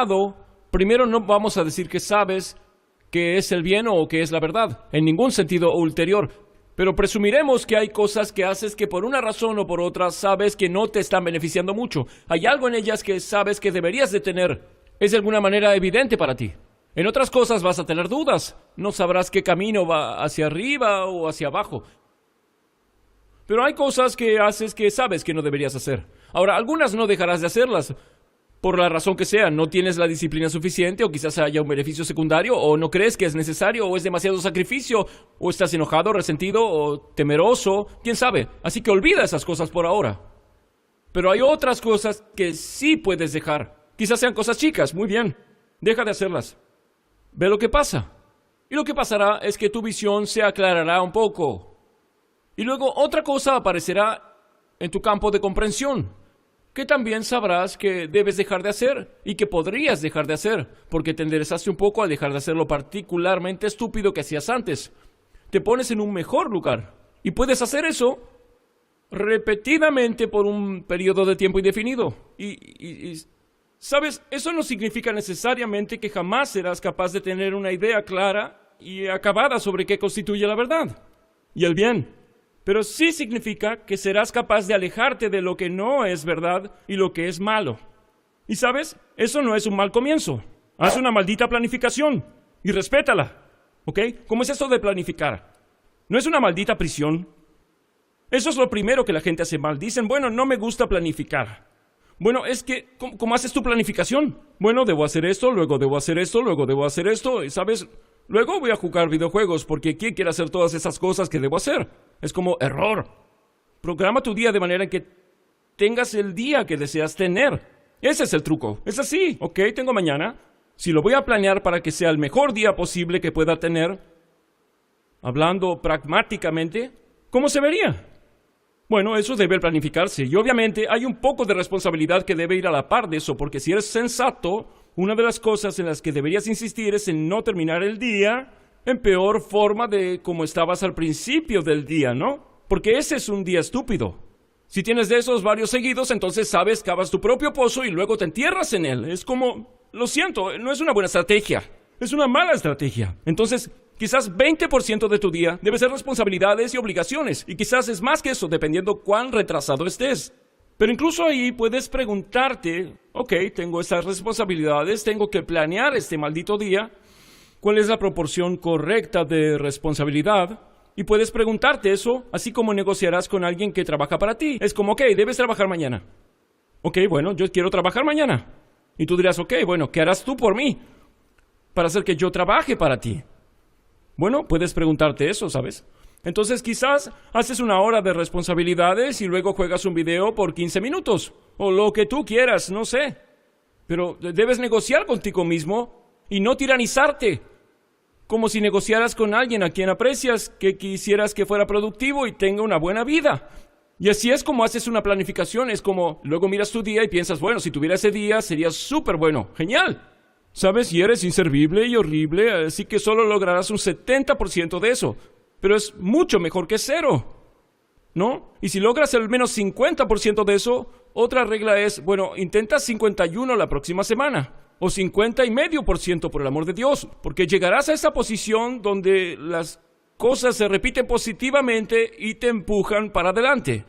lado, primero no vamos a decir que sabes qué es el bien o qué es la verdad, en ningún sentido ulterior. Pero presumiremos que hay cosas que haces que por una razón o por otra sabes que no te están beneficiando mucho. Hay algo en ellas que sabes que deberías de tener. Es de alguna manera evidente para ti. En otras cosas vas a tener dudas. No sabrás qué camino va hacia arriba o hacia abajo. Pero hay cosas que haces que sabes que no deberías hacer. Ahora, algunas no dejarás de hacerlas. Por la razón que sea, no tienes la disciplina suficiente, o quizás haya un beneficio secundario, o no crees que es necesario, o es demasiado sacrificio, o estás enojado, resentido, o temeroso, quién sabe. Así que olvida esas cosas por ahora. Pero hay otras cosas que sí puedes dejar. Quizás sean cosas chicas, muy bien. Deja de hacerlas. Ve lo que pasa. Y lo que pasará es que tu visión se aclarará un poco. Y luego otra cosa aparecerá en tu campo de comprensión, que también sabrás que debes dejar de hacer y que podrías dejar de hacer, porque te enderezaste un poco al dejar de hacer lo particularmente estúpido que hacías antes. Te pones en un mejor lugar y puedes hacer eso repetidamente por un periodo de tiempo indefinido. ¿Sabes? Eso no significa necesariamente que jamás serás capaz de tener una idea clara y acabada sobre qué constituye la verdad y el bien. Pero sí significa que serás capaz de alejarte de lo que no es verdad y lo que es malo. Y ¿sabes? Eso no es un mal comienzo. Haz una maldita planificación y respétala. ¿Ok? ¿Cómo es eso de planificar? No es una maldita prisión. Eso es lo primero que la gente hace mal. Dicen, bueno, no me gusta planificar. Bueno, es que, ¿cómo haces tu planificación? Bueno, debo hacer esto, luego debo hacer esto, luego debo hacer esto, y ¿sabes? Luego voy a jugar videojuegos, porque ¿quién quiere hacer todas esas cosas que debo hacer? Es como error. Programa tu día de manera que tengas el día que deseas tener. Ese es el truco. Es así. Ok, tengo mañana. Si lo voy a planear para que sea el mejor día posible que pueda tener, hablando pragmáticamente, ¿cómo se vería? Bueno, eso debe planificarse. Y obviamente hay un poco de responsabilidad que debe ir a la par de eso, porque si eres sensato, una de las cosas en las que deberías insistir es en no terminar el día en peor forma de como estabas al principio del día, ¿no? Porque ese es un día estúpido. Si tienes de esos varios seguidos, entonces sabes, cavas tu propio pozo y luego te entierras en él. Es como, lo siento, no es una buena estrategia. Es una mala estrategia. Entonces, quizás 20% de tu día debe ser responsabilidades y obligaciones. Y quizás es más que eso, dependiendo cuán retrasado estés. Pero incluso ahí puedes preguntarte, ok, tengo estas responsabilidades, tengo que planear este maldito día. ¿Cuál es la proporción correcta de responsabilidad? Y puedes preguntarte eso, así como negociarás con alguien que trabaja para ti. Es como, ok, debes trabajar mañana. Ok, bueno, yo quiero trabajar mañana. Y tú dirás, ok, bueno, ¿qué harás tú por mí? Para hacer que yo trabaje para ti. Bueno, puedes preguntarte eso, ¿sabes? Entonces quizás haces una hora de responsabilidades y luego juegas un video por 15 minutos. O lo que tú quieras, no sé. Pero debes negociar contigo mismo y no tiranizarte. Como si negociaras con alguien a quien aprecias, que quisieras que fuera productivo y tenga una buena vida. Y así es como haces una planificación. Es como, luego miras tu día y piensas, bueno, si tuviera ese día sería súper bueno. ¡Genial! ¿Sabes? Y eres inservible y horrible, así que solo lograrás un 70% de eso. Pero es mucho mejor que cero, ¿no? Y si logras al menos 50% de eso, otra regla es, bueno, intenta 51 la próxima semana. O 50,5% por el amor de Dios. Porque llegarás a esa posición donde las cosas se repiten positivamente y te empujan para adelante.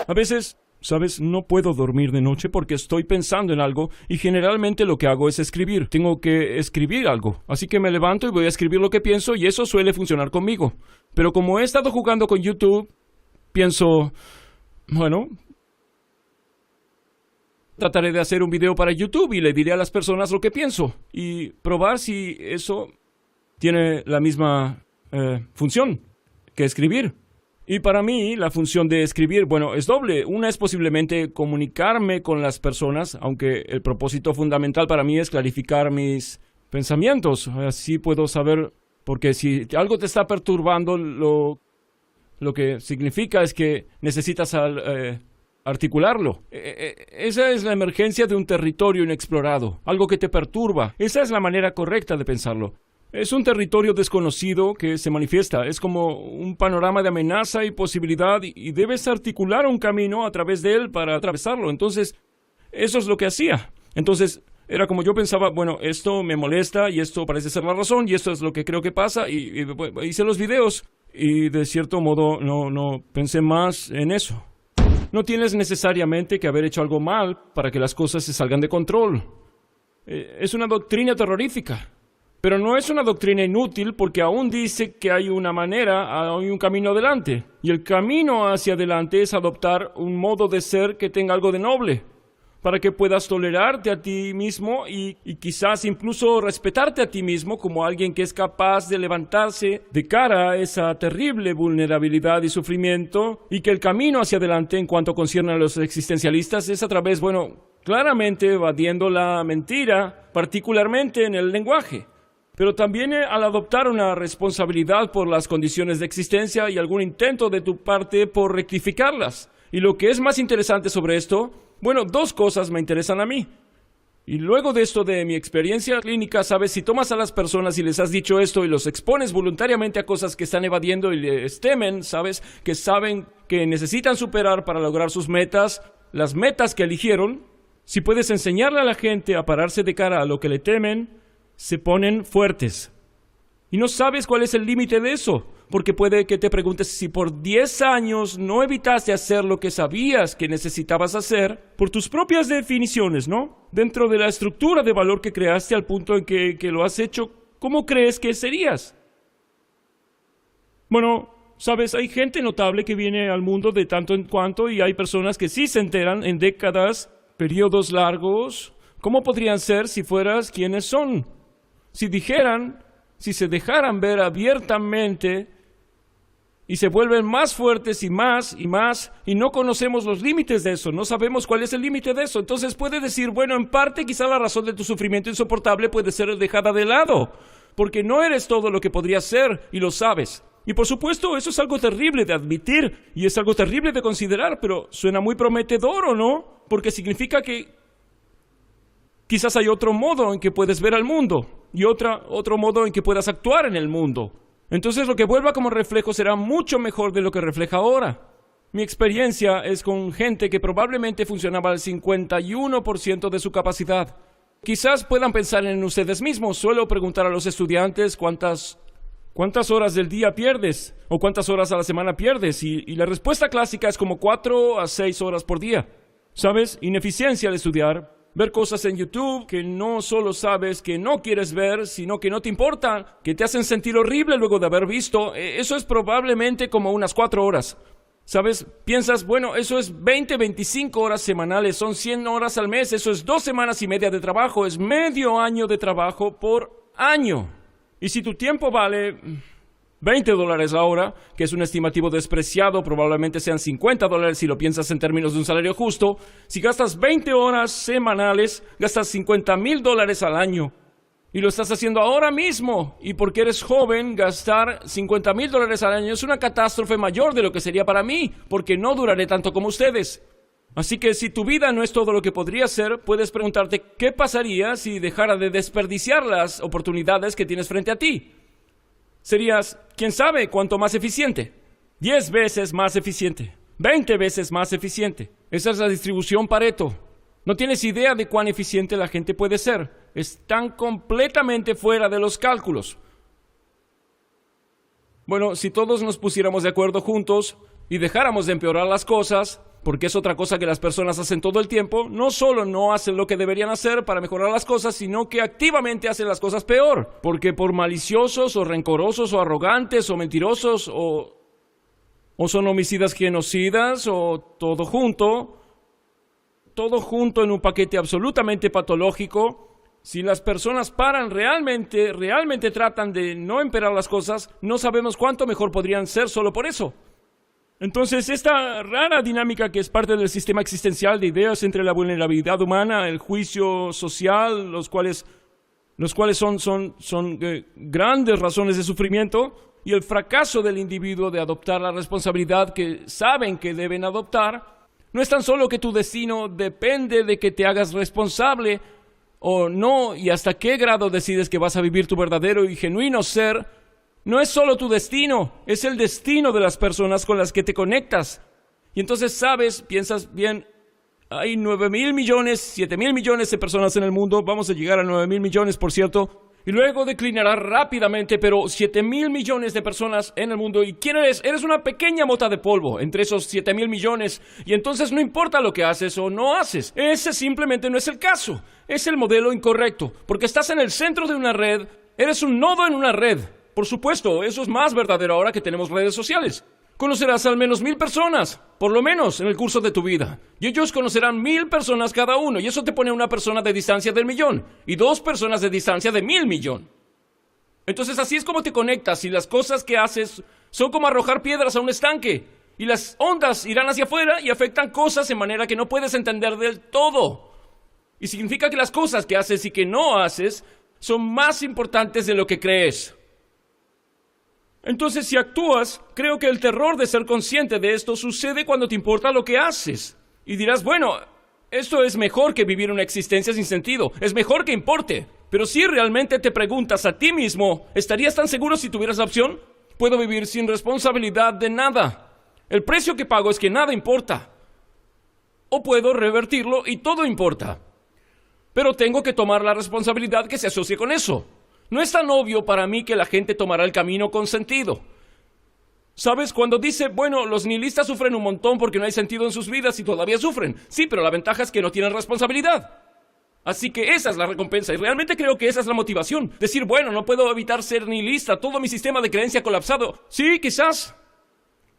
A veces, ¿sabes? No puedo dormir de noche porque estoy pensando en algo y generalmente lo que hago es escribir. Tengo que escribir algo. Así que me levanto y voy a escribir lo que pienso y eso suele funcionar conmigo. Pero como he estado jugando con YouTube, pienso, bueno, trataré de hacer un video para YouTube y le diré a las personas lo que pienso y probar si eso tiene la misma función que escribir. Y para mí, la función de escribir, bueno, es doble. Una es posiblemente comunicarme con las personas, aunque el propósito fundamental para mí es clarificar mis pensamientos. Así puedo saber, porque si algo te está perturbando, lo que significa es que necesitas articularlo. Esa es la emergencia de un territorio inexplorado, algo que te perturba. Esa es la manera correcta de pensarlo. Es un territorio desconocido que se manifiesta. Es como un panorama de amenaza y posibilidad y debes articular un camino a través de él para atravesarlo. Entonces, eso es lo que hacía. Entonces, era como yo pensaba, bueno, esto me molesta y esto parece ser la razón y esto es lo que creo que pasa y hice los videos y de cierto modo no pensé más en eso. No tienes necesariamente que haber hecho algo mal para que las cosas se salgan de control. Es una doctrina terrorífica, pero no es una doctrina inútil porque aún dice que hay una manera, hay un camino adelante. Y el camino hacia adelante es adoptar un modo de ser que tenga algo de noble, para que puedas tolerarte a ti mismo y quizás incluso respetarte a ti mismo como alguien que es capaz de levantarse de cara a esa terrible vulnerabilidad y sufrimiento, y que el camino hacia adelante en cuanto concierne a los existencialistas es a través, claramente evadiendo la mentira, particularmente en el lenguaje, pero también al adoptar una responsabilidad por las condiciones de existencia y algún intento de tu parte por rectificarlas. Y lo que es más interesante sobre esto, dos cosas me interesan a mí. Y luego de esto de mi experiencia clínica, sabes, si tomas a las personas y les has dicho esto y los expones voluntariamente a cosas que están evadiendo y les temen, sabes, que saben que necesitan superar para lograr sus metas, las metas que eligieron, si puedes enseñarle a la gente a pararse de cara a lo que le temen, se ponen fuertes. Y no sabes cuál es el límite de eso, porque puede que te preguntes si por 10 años no evitaste hacer lo que sabías que necesitabas hacer por tus propias definiciones, ¿no? Dentro de la estructura de valor que creaste al punto en que lo has hecho, ¿cómo crees que serías? Sabes, hay gente notable que viene al mundo de tanto en cuanto y hay personas que sí se enteran en décadas, periodos largos, ¿cómo podrían ser si fueras quienes son? Si se dejaran ver abiertamente y se vuelven más fuertes y más, y no conocemos los límites de eso, no sabemos cuál es el límite de eso. Entonces puede decir, en parte quizá la razón de tu sufrimiento insoportable puede ser dejada de lado, porque no eres todo lo que podrías ser y lo sabes. Y por supuesto, eso es algo terrible de admitir y es algo terrible de considerar, pero suena muy prometedor, ¿o no? Porque significa que quizás hay otro modo en que puedes ver al mundo y otro modo en que puedas actuar en el mundo. Entonces lo que vuelva como reflejo será mucho mejor de lo que refleja ahora. Mi experiencia es con gente que probablemente funcionaba al 51% de su capacidad. Quizás puedan pensar en ustedes mismos. Suelo preguntar a los estudiantes cuántas horas del día pierdes o cuántas horas a la semana pierdes y la respuesta clásica es como 4 a 6 horas por día. ¿Sabes? Ineficiencia al estudiar. Ver cosas en YouTube que no solo sabes que no quieres ver, sino que no te importan, que te hacen sentir horrible luego de haber visto. Eso es probablemente como unas 4 horas. ¿Sabes? Piensas, eso es 25 horas semanales, son 100 horas al mes, eso es 2 semanas y media de trabajo, es medio año de trabajo por año. Y si tu tiempo vale $20 la hora, que es un estimativo despreciado, probablemente sean $50 si lo piensas en términos de un salario justo. Si gastas 20 horas semanales, gastas $50,000 al año. Y lo estás haciendo ahora mismo. Y porque eres joven, gastar $50,000 al año es una catástrofe mayor de lo que sería para mí, porque no duraré tanto como ustedes. Así que si tu vida no es todo lo que podría ser, puedes preguntarte qué pasaría si dejara de desperdiciar las oportunidades que tienes frente a ti. Serías, quién sabe, cuánto más eficiente. 10 veces más eficiente. 20 veces más eficiente. Esa es la distribución Pareto. No tienes idea de cuán eficiente la gente puede ser. Están completamente fuera de los cálculos. Si todos nos pusiéramos de acuerdo juntos y dejáramos de empeorar las cosas, porque es otra cosa que las personas hacen todo el tiempo, no solo no hacen lo que deberían hacer para mejorar las cosas, sino que activamente hacen las cosas peor, porque por maliciosos o rencorosos o arrogantes o mentirosos o son homicidas genocidas o todo junto en un paquete absolutamente patológico. Si las personas paran realmente tratan de no empeorar las cosas, no sabemos cuánto mejor podrían ser solo por eso. Entonces, esta rara dinámica que es parte del sistema existencial de ideas entre la vulnerabilidad humana, el juicio social, los cuales son grandes razones de sufrimiento, y el fracaso del individuo de adoptar la responsabilidad que saben que deben adoptar, no es tan solo que tu destino depende de que te hagas responsable o no, y hasta qué grado decides que vas a vivir tu verdadero y genuino ser. No es solo tu destino, es el destino de las personas con las que te conectas. Y entonces piensas bien, hay 9.000 millones, 7.000 millones de personas en el mundo. Vamos a llegar a 9.000 millones, por cierto. Y luego declinará rápidamente, pero 7.000 millones de personas en el mundo. ¿Y quién eres? Eres una pequeña mota de polvo entre esos 7.000 millones. Y entonces no importa lo que haces o no haces. Ese simplemente no es el caso. Es el modelo incorrecto. Porque estás en el centro de una red. Eres un nodo en una red. Por supuesto, eso es más verdadero ahora que tenemos redes sociales. Conocerás al menos 1.000 personas, por lo menos en el curso de tu vida. Y ellos conocerán 1.000 personas cada uno. Y eso te pone una persona de distancia del millón. Y 2 personas de distancia de 1.000 millón. Entonces así es como te conectas. Y las cosas que haces son como arrojar piedras a un estanque. Y las ondas irán hacia afuera y afectan cosas en manera que no puedes entender del todo. Y significa que las cosas que haces y que no haces son más importantes de lo que crees. Entonces, si actúas, creo que el terror de ser consciente de esto sucede cuando te importa lo que haces. Y dirás, bueno, esto es mejor que vivir una existencia sin sentido. Es mejor que importe. Pero si realmente te preguntas a ti mismo, ¿estarías tan seguro si tuvieras la opción? Puedo vivir sin responsabilidad de nada. El precio que pago es que nada importa. O puedo revertirlo y todo importa. Pero tengo que tomar la responsabilidad que se asocia con eso. No es tan obvio para mí que la gente tomará el camino con sentido. ¿Sabes? Cuando dice, bueno, los nihilistas sufren un montón porque no hay sentido en sus vidas y todavía sufren. Sí, pero la ventaja es que no tienen responsabilidad. Así que esa es la recompensa y realmente creo que esa es la motivación. Decir, bueno, no puedo evitar ser nihilista, todo mi sistema de creencia ha colapsado. Sí, quizás.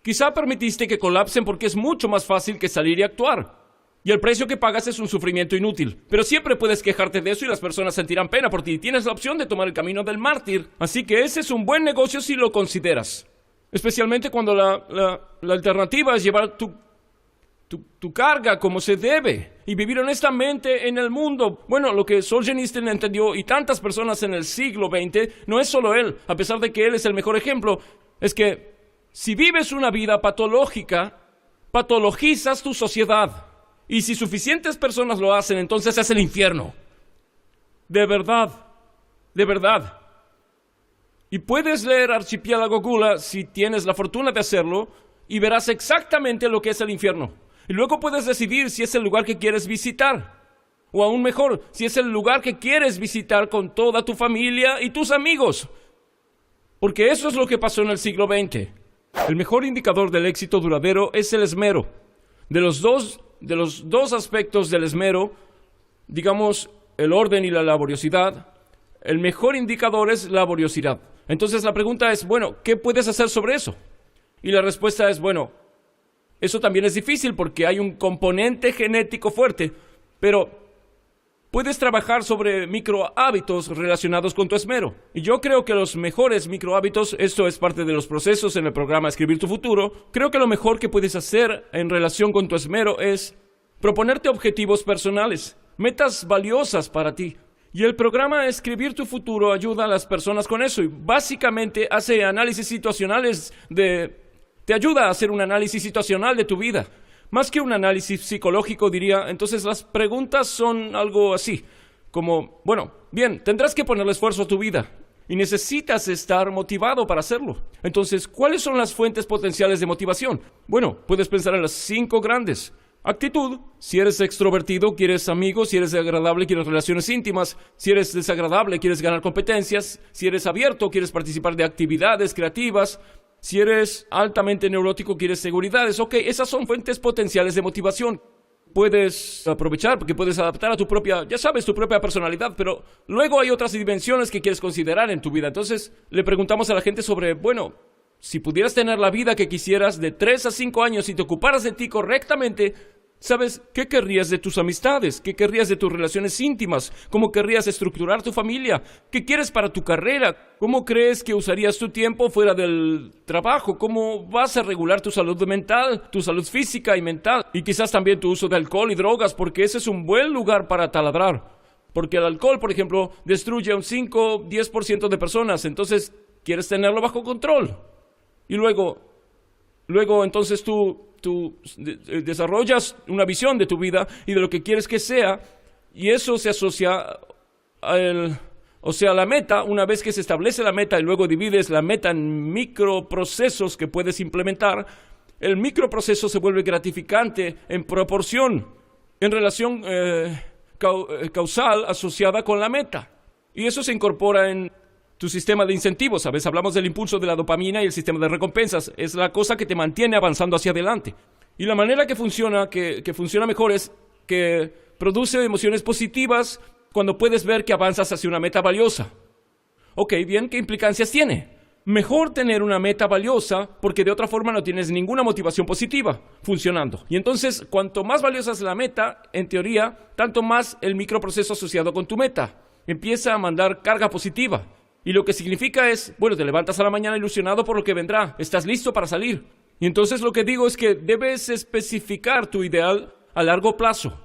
Quizá permitiste que colapsen porque es mucho más fácil que salir y actuar. Y el precio que pagas es un sufrimiento inútil. Pero siempre puedes quejarte de eso y las personas sentirán pena por ti. Tienes la opción de tomar el camino del mártir. Así que ese es un buen negocio si lo consideras. Especialmente cuando la alternativa es llevar tu carga como se debe. Y vivir honestamente en el mundo. Bueno, lo que Solzhenitsyn entendió y tantas personas en el siglo XX, no es solo él, a pesar de que él es el mejor ejemplo, es que si vives una vida patológica, patologizas tu sociedad. Y si suficientes personas lo hacen, entonces es el infierno. De verdad. De verdad. Y puedes leer Archipiélago Gula si tienes la fortuna de hacerlo y verás exactamente lo que es el infierno. Y luego puedes decidir si es el lugar que quieres visitar. O aún mejor, si es el lugar que quieres visitar con toda tu familia y tus amigos. Porque eso es lo que pasó en el siglo XX. El mejor indicador del éxito duradero es el esmero. De los dos aspectos del esmero, digamos, el orden y la laboriosidad, el mejor indicador es la laboriosidad. Entonces la pregunta es, bueno, ¿qué puedes hacer sobre eso? Y la respuesta es, bueno, eso también es difícil porque hay un componente genético fuerte, pero puedes trabajar sobre microhábitos relacionados con tu esmero. Y yo creo que los mejores microhábitos, esto es parte de los procesos en el programa Escribir tu Futuro, creo que lo mejor que puedes hacer en relación con tu esmero es proponerte objetivos personales, metas valiosas para ti. Y el programa Escribir tu Futuro ayuda a las personas con eso y básicamente hace análisis situacionales te ayuda a hacer un análisis situacional de tu vida. Más que un análisis psicológico, diría. Entonces las preguntas son algo así, como, bueno, bien, tendrás que ponerle esfuerzo a tu vida y necesitas estar motivado para hacerlo. Entonces, ¿cuáles son las fuentes potenciales de motivación? Bueno, puedes pensar en las 5 grandes. Actitud, si eres extrovertido, quieres amigos, si eres agradable, quieres relaciones íntimas, si eres desagradable, quieres ganar competencias, si eres abierto, quieres participar de actividades creativas, si eres altamente neurótico, quieres seguridades. Ok, esas son fuentes potenciales de motivación. Puedes aprovechar porque puedes adaptar a tu propia, ya sabes, tu propia personalidad, pero luego hay otras dimensiones que quieres considerar en tu vida. Entonces, le preguntamos a la gente sobre, bueno, si pudieras tener la vida que quisieras de 3 a 5 años y te ocuparas de ti correctamente, ¿sabes qué querrías de tus amistades? ¿Qué querrías de tus relaciones íntimas? ¿Cómo querrías estructurar tu familia? ¿Qué quieres para tu carrera? ¿Cómo crees que usarías tu tiempo fuera del trabajo? ¿Cómo vas a regular tu salud mental, tu salud física y mental? Y quizás también tu uso de alcohol y drogas, porque ese es un buen lugar para taladrar. Porque el alcohol, por ejemplo, destruye a un 5-10% de personas. Entonces, quieres tenerlo bajo control. Y luego entonces tú desarrollas una visión de tu vida y de lo que quieres que sea, y eso se asocia a la meta. Una vez que se establece la meta y luego divides la meta en microprocesos que puedes implementar, el microproceso se vuelve gratificante en proporción. en relación causal asociada con la meta. Y eso se incorpora en tu sistema de incentivos, ¿sabes? Hablamos del impulso de la dopamina y el sistema de recompensas. Es la cosa que te mantiene avanzando hacia adelante. Y la manera que funciona mejor es que produce emociones positivas cuando puedes ver que avanzas hacia una meta valiosa. Ok, bien, ¿qué implicancias tiene? Mejor tener una meta valiosa porque de otra forma no tienes ninguna motivación positiva funcionando. Y entonces, cuanto más valiosa es la meta, en teoría, tanto más el microproceso asociado con tu meta empieza a mandar carga positiva. Y lo que significa es, bueno, te levantas a la mañana ilusionado por lo que vendrá, estás listo para salir. Y entonces lo que digo es que debes especificar tu ideal a largo plazo.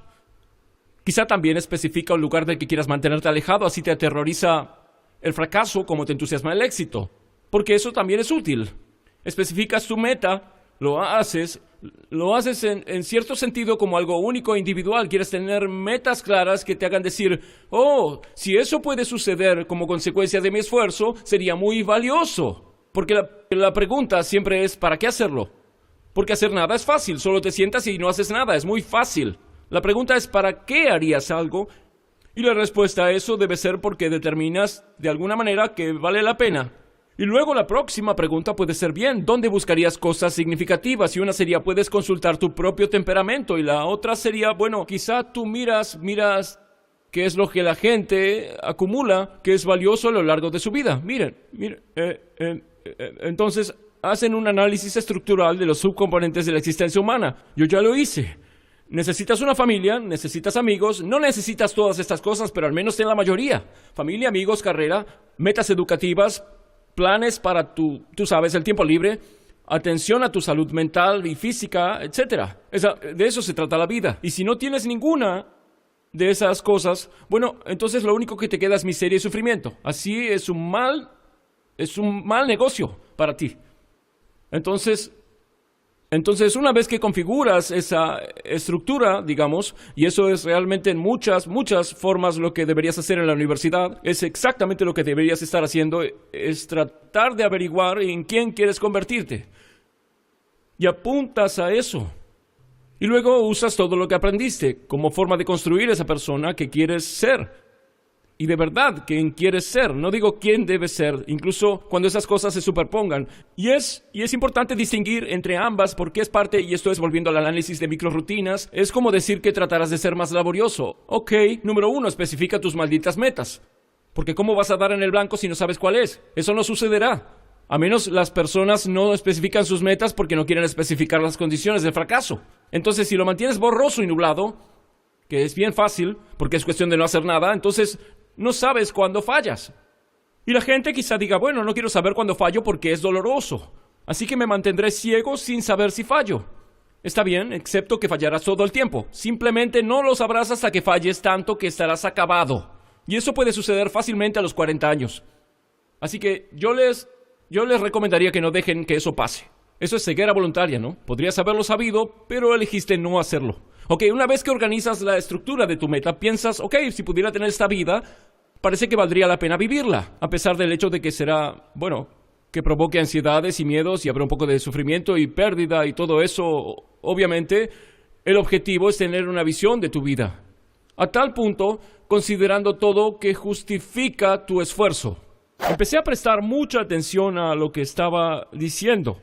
Quizá también especifica un lugar del que quieras mantenerte alejado, así te aterroriza el fracaso como te entusiasma el éxito. Porque eso también es útil. Especificas tu meta, lo haces en cierto sentido como algo único e individual. Quieres tener metas claras que te hagan decir, oh, si eso puede suceder como consecuencia de mi esfuerzo, sería muy valioso. Porque la pregunta siempre es, ¿para qué hacerlo? Porque hacer nada es fácil, solo te sientas y no haces nada, es muy fácil. La pregunta es, ¿para qué harías algo? Y la respuesta a eso debe ser porque determinas de alguna manera que vale la pena. Y luego la próxima pregunta puede ser, bien, ¿dónde buscarías cosas significativas? Y una sería, puedes consultar tu propio temperamento. Y la otra sería, bueno, quizá tú miras qué es lo que la gente acumula, que es valioso a lo largo de su vida. Miren, entonces hacen un análisis estructural de los subcomponentes de la existencia humana. Yo ya lo hice. Necesitas una familia, necesitas amigos, no necesitas todas estas cosas, pero al menos ten la mayoría. Familia, amigos, carrera, metas educativas, planes para tú sabes, el tiempo libre, atención a tu salud mental y física, etc. De eso se trata la vida. Y si no tienes ninguna de esas cosas, bueno, entonces lo único que te queda es miseria y sufrimiento. Así es un mal negocio para ti. Entonces, una vez que configuras esa estructura, digamos, y eso es realmente en muchas formas lo que deberías hacer en la universidad, es exactamente lo que deberías estar haciendo, es tratar de averiguar en quién quieres convertirte. Y apuntas a eso. Y luego usas todo lo que aprendiste como forma de construir esa persona que quieres ser. Y de verdad, ¿quién quieres ser? No digo quién debes ser, incluso cuando esas cosas se superpongan. Y es importante distinguir entre ambas porque es parte, y esto es volviendo al análisis de microrutinas, es como decir que tratarás de ser más laborioso. Ok, número 1, especifica tus malditas metas. Porque ¿cómo vas a dar en el blanco si no sabes cuál es? Eso no sucederá. A menos las personas no especifican sus metas porque no quieren especificar las condiciones del fracaso. Entonces, si lo mantienes borroso y nublado, que es bien fácil, porque es cuestión de no hacer nada, entonces no sabes cuándo fallas. Y la gente quizá diga, bueno, no quiero saber cuándo fallo porque es doloroso. Así que me mantendré ciego sin saber si fallo. Está bien, excepto que fallarás todo el tiempo. Simplemente no lo sabrás hasta que falles tanto que estarás acabado. Y eso puede suceder fácilmente a los 40 años. Así que yo les recomendaría que no dejen que eso pase. Eso es ceguera voluntaria, ¿no? Podrías haberlo sabido, pero elegiste no hacerlo. Ok, una vez que organizas la estructura de tu meta, piensas, ok, si pudiera tener esta vida, parece que valdría la pena vivirla, a pesar del hecho de que será, bueno, que provoque ansiedades y miedos y habrá un poco de sufrimiento y pérdida y todo eso. Obviamente, el objetivo es tener una visión de tu vida. A tal punto, considerando todo, que justifica tu esfuerzo. Empecé a prestar mucha atención a lo que estaba diciendo.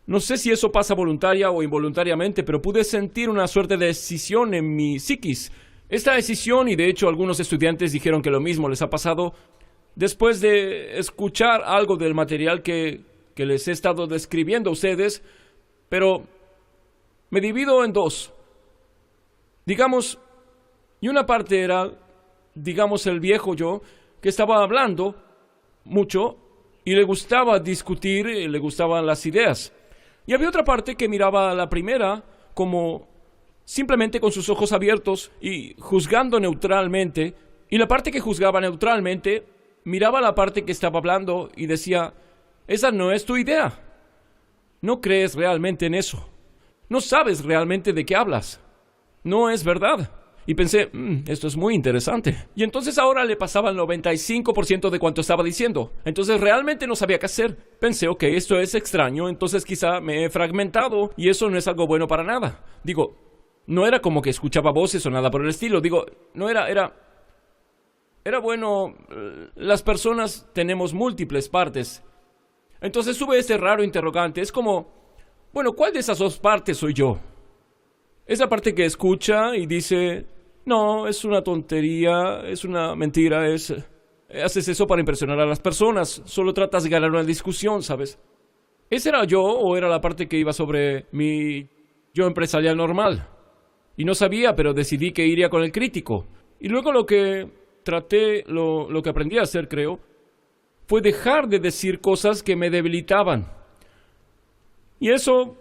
No sé si eso pasa voluntaria o involuntariamente, pero pude sentir una suerte de decisión en mi psiquis. Esta decisión, y de hecho algunos estudiantes dijeron que lo mismo les ha pasado, después de escuchar algo del material que les he estado describiendo a ustedes, pero me divido en dos. Digamos, y una parte era, digamos, el viejo yo, que estaba hablando mucho y le gustaba discutir, le gustaban las ideas. Y había otra parte que miraba a la primera como simplemente con sus ojos abiertos y juzgando neutralmente. Y la parte que juzgaba neutralmente miraba a la parte que estaba hablando y decía, esa no es tu idea. No crees realmente en eso. No sabes realmente de qué hablas. No es verdad. Y pensé, esto es muy interesante. Y entonces ahora le pasaba el 95% de cuanto estaba diciendo. Entonces realmente no sabía qué hacer. Pensé, ok, esto es extraño, entonces quizá me he fragmentado y eso no es algo bueno para nada. Digo, no era como que escuchaba voces o nada por el estilo. Digo, no era bueno, las personas tenemos múltiples partes. Entonces sube este raro interrogante. Es como, bueno, ¿cuál de esas dos partes soy yo? Es la parte que escucha y dice, no, es una tontería, es una mentira, haces eso para impresionar a las personas, solo tratas de ganar una discusión, ¿sabes? ¿Ese era yo o era la parte que iba sobre mi yo empresarial normal? Y no sabía, pero decidí que iría con el crítico. Y luego lo que traté, lo que aprendí a hacer, creo, fue dejar de decir cosas que me debilitaban. Y eso,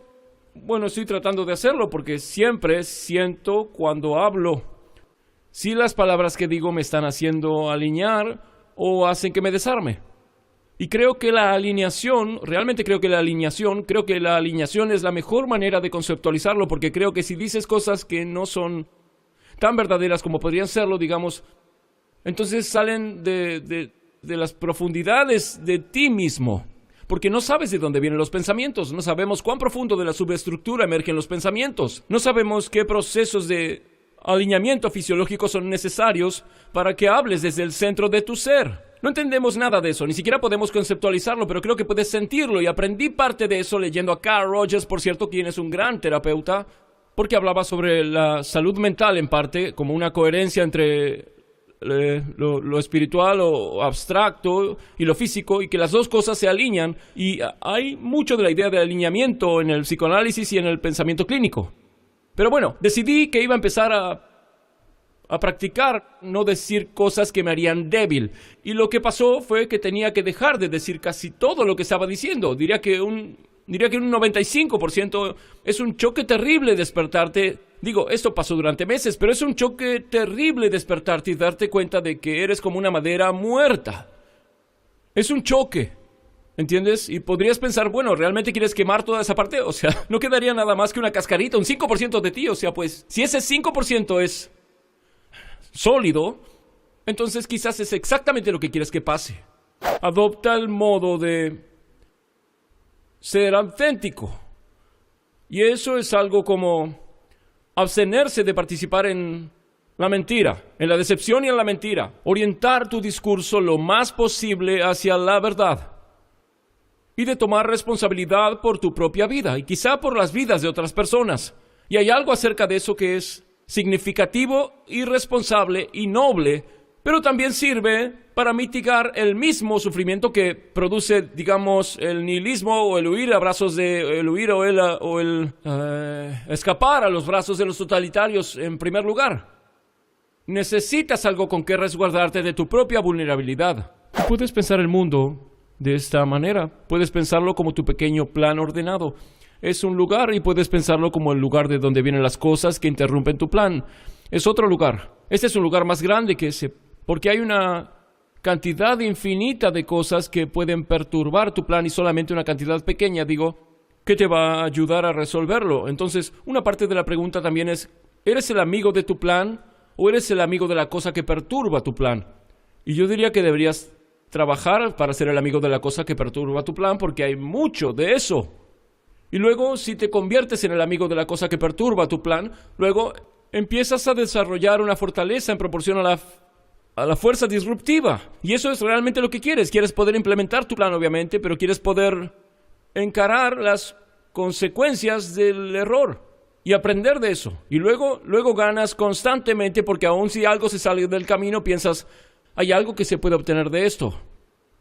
bueno, estoy tratando de hacerlo porque siempre siento cuando hablo si las palabras que digo me están haciendo alinear o hacen que me desarme. Y creo que la alineación es la mejor manera de conceptualizarlo, porque creo que si dices cosas que no son tan verdaderas como podrían serlo, digamos, entonces salen de las profundidades de ti mismo. Porque no sabes de dónde vienen los pensamientos, no sabemos cuán profundo de la subestructura emergen los pensamientos, no sabemos qué procesos de alineamiento fisiológico son necesarios para que hables desde el centro de tu ser. No entendemos nada de eso, ni siquiera podemos conceptualizarlo, pero creo que puedes sentirlo y aprendí parte de eso leyendo a Carl Rogers, por cierto, quien es un gran terapeuta, porque hablaba sobre la salud mental en parte, como una coherencia entre lo espiritual o abstracto y lo físico, y que las dos cosas se alinean, y hay mucho de la idea de alineamiento en el psicoanálisis y en el pensamiento clínico. Pero bueno, decidí que iba a empezar a practicar no decir cosas que me harían débil, y lo que pasó fue que tenía que dejar de decir casi todo lo que estaba diciendo. Diría que un 95% es un choque terrible despertarte. Digo, esto pasó durante meses, pero es un choque terrible despertarte y darte cuenta de que eres como una madera muerta. Es un choque, ¿entiendes? Y podrías pensar, bueno, ¿realmente quieres quemar toda esa parte? O sea, no quedaría nada más que una cascarita, un 5% de ti. O sea, pues, si ese 5% es sólido, entonces quizás es exactamente lo que quieres que pase. Adopta el modo de ser auténtico. Y eso es algo como abstenerse de participar en la mentira, en la decepción y en la mentira. Orientar tu discurso lo más posible hacia la verdad. Y de tomar responsabilidad por tu propia vida y quizá por las vidas de otras personas. Y hay algo acerca de eso que es significativo, irresponsable y noble, pero también sirve para mitigar el mismo sufrimiento que produce, digamos, el nihilismo o el huir o el escapar a los brazos de los totalitarios en primer lugar. Necesitas algo con que resguardarte de tu propia vulnerabilidad. Puedes pensar el mundo de esta manera. Puedes pensarlo como tu pequeño plan ordenado. Es un lugar y puedes pensarlo como el lugar de donde vienen las cosas que interrumpen tu plan. Es otro lugar. Este es un lugar más grande que ese, porque hay una cantidad infinita de cosas que pueden perturbar tu plan y solamente una cantidad pequeña, que te va a ayudar a resolverlo. Entonces, una parte de la pregunta también es, ¿eres el amigo de tu plan o eres el amigo de la cosa que perturba tu plan? Y yo diría que deberías trabajar para ser el amigo de la cosa que perturba tu plan, porque hay mucho de eso. Y luego, si te conviertes en el amigo de la cosa que perturba tu plan, luego empiezas a desarrollar una fortaleza en proporción a la fuerza disruptiva. Y eso es realmente lo que quieres. Quieres poder implementar tu plan, obviamente, pero quieres poder encarar las consecuencias del error y aprender de eso. Y luego ganas constantemente, porque aun si algo se sale del camino, piensas, hay algo que se puede obtener de esto.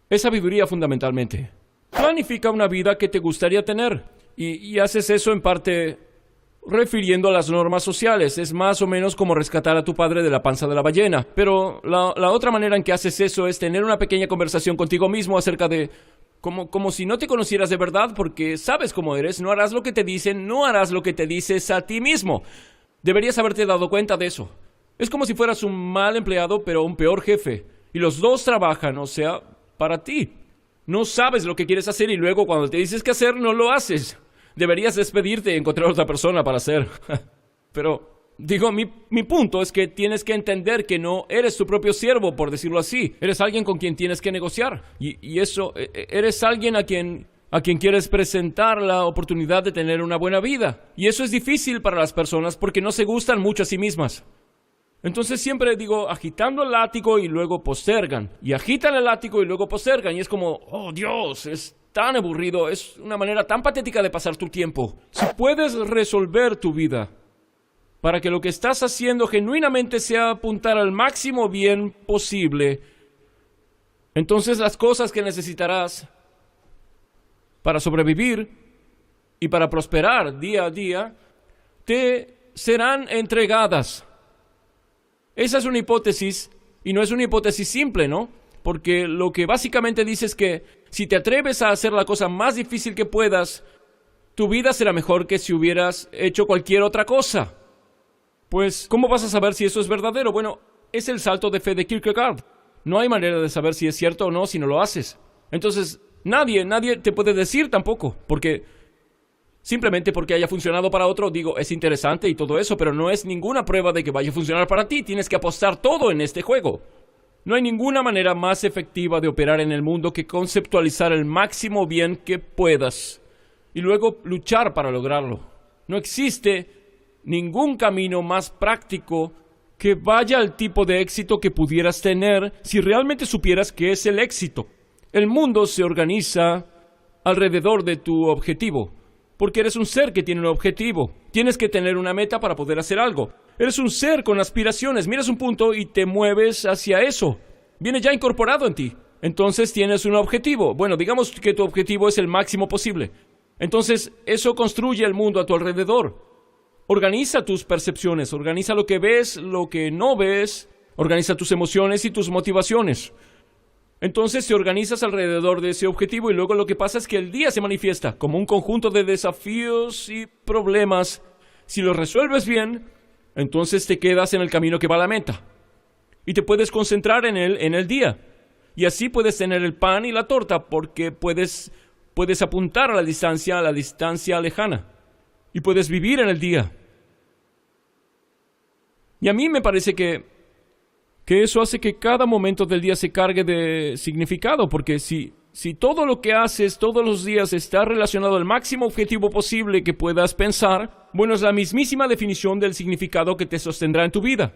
Es sabiduría fundamentalmente. Planifica una vida que te gustaría tener. Y haces eso en parte refiriendo a las normas sociales. Es más o menos como rescatar a tu padre de la panza de la ballena. Pero la otra manera en que haces eso es tener una pequeña conversación contigo mismo acerca de como si no te conocieras de verdad, porque sabes cómo eres, no harás lo que te dicen, no harás lo que te dices a ti mismo. Deberías haberte dado cuenta de eso. Es como si fueras un mal empleado, pero un peor jefe. Y los dos trabajan, o sea, para ti. No sabes lo que quieres hacer y luego cuando te dices qué hacer, no lo haces. Deberías despedirte y encontrar otra persona para hacer. Pero, mi punto es que tienes que entender que no eres tu propio siervo, por decirlo así. Eres alguien con quien tienes que negociar. Y eso, eres alguien a quien a quien quieres presentar la oportunidad de tener una buena vida. Y eso es difícil para las personas porque no se gustan mucho a sí mismas. Entonces siempre digo, agitando el látigo y luego postergan. Y agitan el látigo y luego postergan. Y es como, oh Dios, es tan aburrido, es una manera tan patética de pasar tu tiempo. Si puedes resolver tu vida para que lo que estás haciendo genuinamente sea apuntar al máximo bien posible, entonces las cosas que necesitarás para sobrevivir y para prosperar día a día te serán entregadas. Esa es una hipótesis, y no es una hipótesis simple, ¿no? Porque lo que básicamente dice es que si te atreves a hacer la cosa más difícil que puedas, tu vida será mejor que si hubieras hecho cualquier otra cosa. Pues, ¿cómo vas a saber si eso es verdadero? Bueno, es el salto de fe de Kierkegaard. No hay manera de saber si es cierto o no si no lo haces. Entonces, nadie te puede decir tampoco, simplemente porque haya funcionado para otro, digo, es interesante y todo eso, pero no es ninguna prueba de que vaya a funcionar para ti. Tienes que apostar todo en este juego. No hay ninguna manera más efectiva de operar en el mundo que conceptualizar el máximo bien que puedas y luego luchar para lograrlo. No existe ningún camino más práctico que vaya al tipo de éxito que pudieras tener si realmente supieras qué es el éxito. El mundo se organiza alrededor de tu objetivo, porque eres un ser que tiene un objetivo. Tienes que tener una meta para poder hacer algo. Eres un ser con aspiraciones. Miras un punto y te mueves hacia eso. Viene ya incorporado en ti. Entonces tienes un objetivo. Bueno, digamos que tu objetivo es el máximo posible. Entonces eso construye el mundo a tu alrededor. Organiza tus percepciones. Organiza lo que ves, lo que no ves. Organiza tus emociones y tus motivaciones. Entonces te organizas alrededor de ese objetivo y luego lo que pasa es que el día se manifiesta como un conjunto de desafíos y problemas. Si los resuelves bien, entonces te quedas en el camino que va a la meta. Y te puedes concentrar en el día. Y así puedes tener el pan y la torta porque puedes apuntar a la distancia lejana. Y puedes vivir en el día. Y a mí me parece que eso hace que cada momento del día se cargue de significado, porque si todo lo que haces todos los días está relacionado al máximo objetivo posible que puedas pensar, bueno, es la mismísima definición del significado que te sostendrá en tu vida.